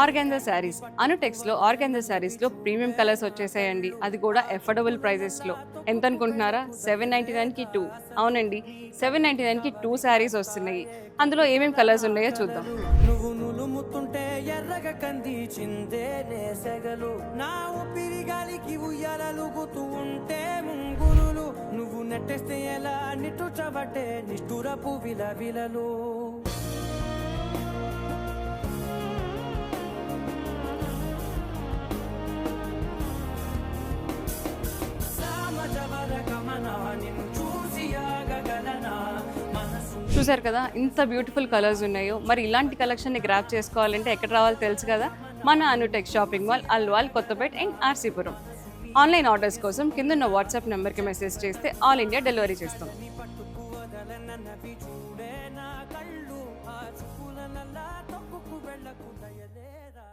Organza saris అనుటెక్స్లో organza శారీస్లో premium colours వచ్చేసాయండి. అది కూడా ఎఫోర్డబుల్ ప్రైజెస్లో. ఎంత అనుకుంటున్నారా? 799కి 2. అవునండి, 799కి 2 శారీస్ వస్తున్నాయి. అందులో ఏమేమి కలర్స్ ఉన్నాయో చూద్దాం. నువ్వు నులుముతుంటే ఎర్రగా కంది చిందే నేసెగలు నా ఊపిరి గాలికి ఉయ్యాలలుగుతూ ఉంటే ముంగురులు నువ్వు నెట్టేస్తే ఎలా నిట్టుచబట్టే నిష్ఠురపు విలవిలలు. చూసారు కదా ఇంత బ్యూటిఫుల్ కలర్స్ ఉన్నాయో. మరి ఇలాంటి కలెక్షన్ని గ్రాప్ చేసుకోవాలంటే ఎక్కడ రావాలో తెలుసు కదా, మన Anutech shopping mall, Alwal, Kothapet and RC Puram. Online orders కోసం కింద ఉన్న వాట్సాప్ నెంబర్కి మెసేజ్ చేస్తే ఆల్ ఇండియా డెలివరీ చేస్తాం.